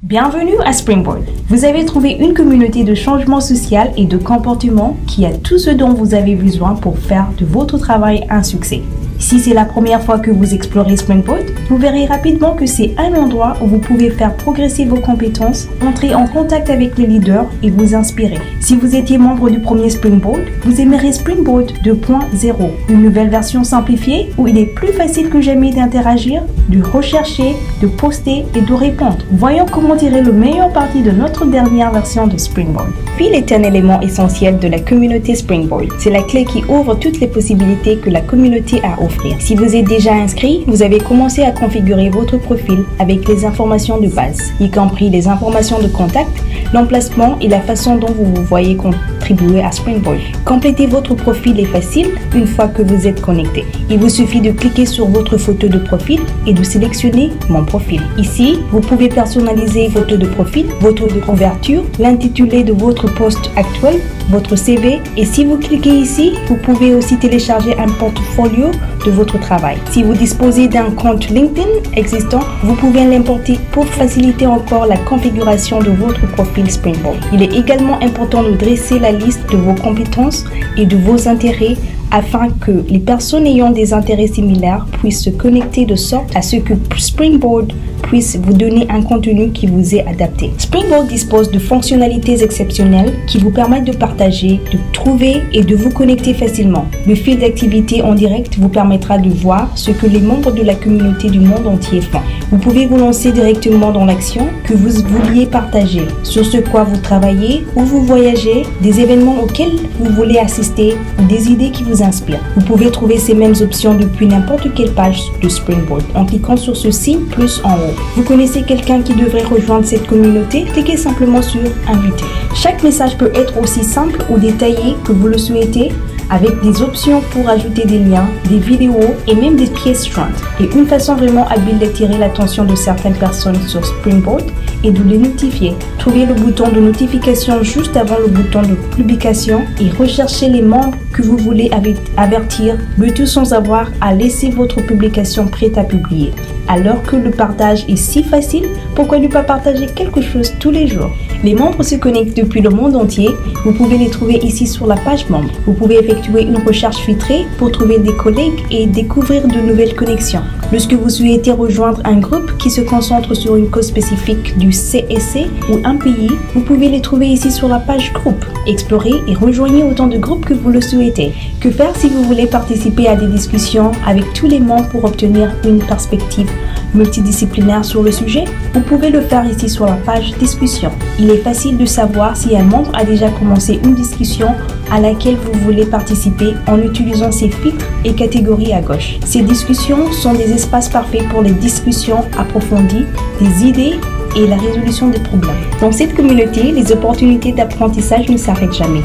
Bienvenue à Springboard. Vous avez trouvé une communauté de changement social et de comportement qui a tout ce dont vous avez besoin pour faire de votre travail un succès. Si c'est la première fois que vous explorez Springboard, vous verrez rapidement que c'est un endroit où vous pouvez faire progresser vos compétences, entrer en contact avec les leaders et vous inspirer. Si vous étiez membre du premier Springboard, vous aimerez Springboard 2.0, une nouvelle version simplifiée où il est plus facile que jamais d'interagir, de rechercher, de poster et de répondre. Voyons comment tirer le meilleur parti de notre dernière version de Springboard. Pile est un élément essentiel de la communauté Springboard. C'est la clé qui ouvre toutes les possibilités que la communauté a offrir. Si vous êtes déjà inscrit, vous avez commencé à configurer votre profil avec les informations de base, y compris les informations de contact, l'emplacement et la façon dont vous vous voyez contribuer à Springboard. Compléter votre profil est facile une fois que vous êtes connecté. Il vous suffit de cliquer sur votre photo de profil et de sélectionner Mon profil. Ici, vous pouvez personnaliser votre photo de profil, votre de couverture, l'intitulé de votre post actuel, votre CV et si vous cliquez ici, vous pouvez aussi télécharger un portfolio de votre travail. Si vous disposez d'un compte LinkedIn existant, vous pouvez l'importer pour faciliter encore la configuration de votre profil Springboard. Il est également important de dresser la liste de vos compétences et de vos intérêts afin que les personnes ayant des intérêts similaires puissent se connecter de sorte à ce que Springboard puisse vous donner un contenu qui vous est adapté. Springboard dispose de fonctionnalités exceptionnelles qui vous permettent de partager, de trouver et de vous connecter facilement. Le fil d'activité en direct vous permettra de voir ce que les membres de la communauté du monde entier font. Vous pouvez vous lancer directement dans l'action que vous vouliez partager, sur ce quoi vous travaillez, où vous voyagez, des événements auxquels vous voulez assister ou des idées qui vous inspirent. Vous pouvez trouver ces mêmes options depuis n'importe quelle page de Springboard en cliquant sur ce signe plus en haut. Vous connaissez quelqu'un qui devrait rejoindre cette communauté? Cliquez simplement sur Inviter. Chaque message peut être aussi simple ou détaillé que vous le souhaitez, avec des options pour ajouter des liens, des vidéos et même des pièces jointes. Et une façon vraiment habile d'attirer l'attention de certaines personnes sur Springboard est de les notifier. Trouvez le bouton de notification juste avant le bouton de publication et recherchez les membres que vous voulez avertir, le tout sans avoir à laisser votre publication prête à publier. Alors que le partage est si facile, pourquoi ne pas partager quelque chose tous les jours? Les membres se connectent depuis le monde entier. Vous pouvez les trouver ici sur la page membre. Vous pouvez effectuer une recherche filtrée pour trouver des collègues et découvrir de nouvelles connexions. Lorsque vous souhaitez rejoindre un groupe qui se concentre sur une cause spécifique du CSC ou un pays, vous pouvez les trouver ici sur la page groupe. Explorez et rejoignez autant de groupes que vous le souhaitez. Que faire si vous voulez participer à des discussions avec tous les membres pour obtenir une perspective multidisciplinaire sur le sujet? Vous pouvez le faire ici sur la page discussion. Il est facile de savoir si un membre a déjà commencé une discussion à laquelle vous voulez participer en utilisant ces filtres et catégories à gauche. Ces discussions sont des espaces parfaits pour les discussions approfondies, des idées et la résolution des problèmes. Dans cette communauté, les opportunités d'apprentissage ne s'arrêtent jamais.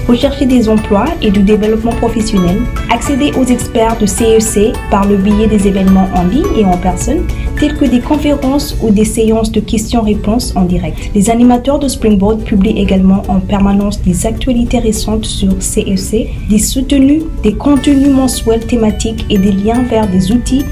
Recherchez des emplois et du développement professionnel, accédez aux experts de CEC par le biais des événements en ligne et en personne, tels que des conférences ou des séances de questions-réponses en direct. Les animateurs de Springboard publient également en permanence des actualités récentes sur CEC, des soutenus, des contenus mensuels thématiques et des liens vers des outils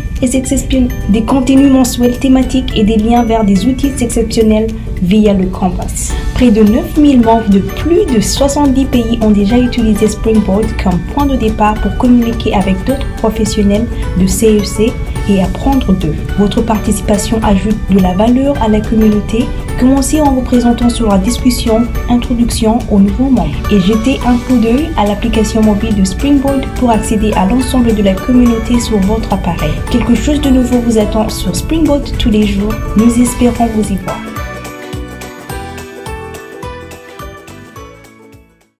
exceptionnels via le Canvas. Près de 9000 membres de plus de 70 pays ont déjà utilisé Springboard comme point de départ pour communiquer avec d'autres professionnels de CEC et apprendre d'eux. Votre participation ajoute de la valeur à la communauté. Commencez en vous présentant sur la discussion Introduction aux nouveaux membres et jetez un coup d'œil à l'application mobile de Springboard pour accéder à l'ensemble de la communauté sur votre appareil. Quelque chose de nouveau vous attend sur Springboard tous les jours. Nous espérons vous y voir.